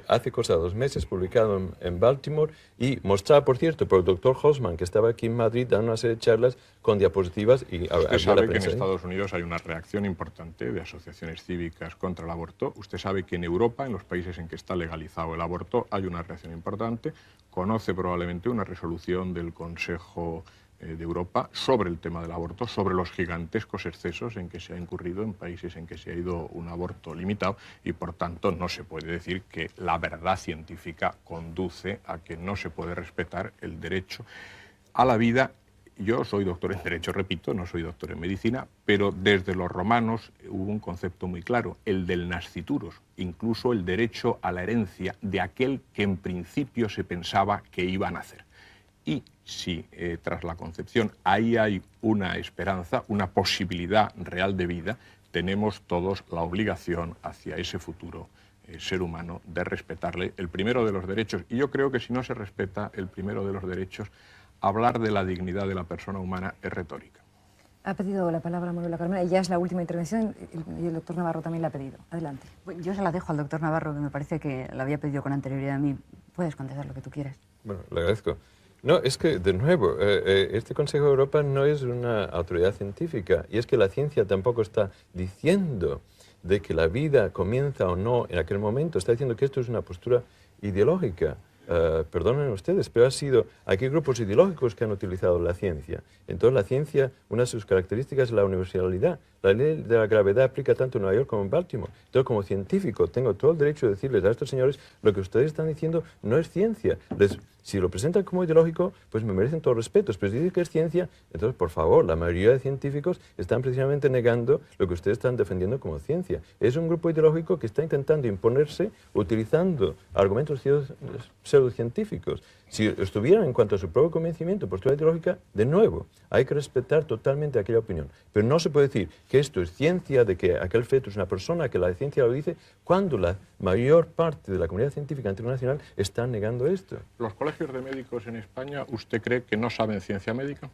hace cosa 2 meses, publicada en Baltimore y mostrada, por cierto, por el doctor Hosman, que estaba aquí en Madrid dando una serie de charlas con diapositivas. Y usted sabe que en Estados Unidos hay una reacción importante de asociaciones cívicas contra el aborto. Usted sabe que en Europa, en los países en que está legalizado el aborto, hay una reacción importante. Conoce probablemente una resolución del Consejo de Europa sobre el tema del aborto, sobre los gigantescos excesos en que se ha incurrido en países en que se ha ido un aborto limitado y, por tanto, no se puede decir que la verdad científica conduce a que no se puede respetar el derecho a la vida. Yo soy doctor en Derecho, repito, no soy doctor en Medicina, pero desde los romanos hubo un concepto muy claro, el del nasciturus, incluso el derecho a la herencia de aquel que en principio se pensaba que iba a nacer. Y si tras la concepción ahí hay una esperanza, una posibilidad real de vida, tenemos todos la obligación hacia ese futuro ser humano de respetarle el primero de los derechos. Y yo creo que si no se respeta el primero de los derechos, hablar de la dignidad de la persona humana es retórica. Ha pedido la palabra Manuela Carmena y ya es la última intervención y el doctor Navarro también la ha pedido. Adelante. Yo se la dejo al doctor Navarro, que me parece que la había pedido con anterioridad a mí. Puedes contestar lo que tú quieras. Bueno, le agradezco. No, es que, de nuevo, este Consejo de Europa no es una autoridad científica y es que la ciencia tampoco está diciendo de que la vida comienza o no en aquel momento, está diciendo que esto es una postura ideológica. Perdonen ustedes, pero aquí hay grupos ideológicos que han utilizado la ciencia. Entonces la ciencia, una de sus características es la universalidad. La ley de la gravedad aplica tanto en Nueva York como en Baltimore. Entonces, como científico, tengo todo el derecho de decirles a estos señores lo que ustedes están diciendo no es ciencia. Si lo presentan como ideológico, pues me merecen todos respetos. Pero si dicen que es ciencia, entonces, por favor, la mayoría de científicos están precisamente negando lo que ustedes están defendiendo como ciencia. Es un grupo ideológico que está intentando imponerse utilizando argumentos pseudocientíficos. Si estuvieran en cuanto a su propio convencimiento, postura ideológica, de nuevo, hay que respetar totalmente aquella opinión. Pero no se puede decir que esto es ciencia, de que aquel feto es una persona, que la ciencia lo dice, cuando la mayor parte de la comunidad científica internacional está negando esto. ¿Los colegios de médicos en España, usted cree que no saben ciencia médica?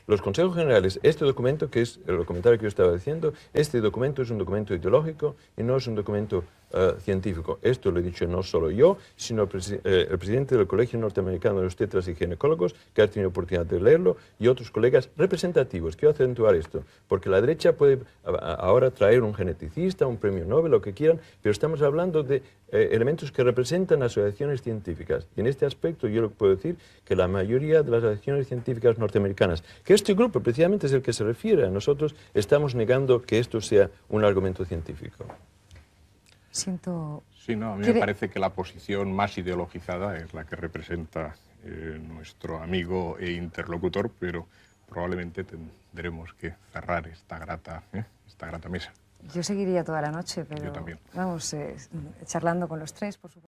Los consejos generales, este documento, que es el comentario que yo estaba diciendo, este documento es un documento ideológico y no es un documento científico. Esto lo he dicho no solo yo, sino el presidente del Colegio Norteamericano de Obstetras y Ginecólogos, que ha tenido oportunidad de leerlo, y otros colegas representativos. Quiero acentuar esto, porque la derecha puede ahora traer un geneticista, un premio Nobel, lo que quieran, pero estamos hablando de elementos que representan asociaciones científicas. Y en este aspecto yo puedo decir que la mayoría de las asociaciones científicas norteamericanas, que este grupo precisamente es el que se refiere a nosotros, estamos negando que esto sea un argumento científico. Siento... Sí, no, a mí me parece que la posición más ideologizada es la que representa nuestro amigo e interlocutor, pero probablemente tendremos que cerrar esta grata mesa. Yo seguiría toda la noche, pero Yo también. vamos charlando con los tres, por supuesto.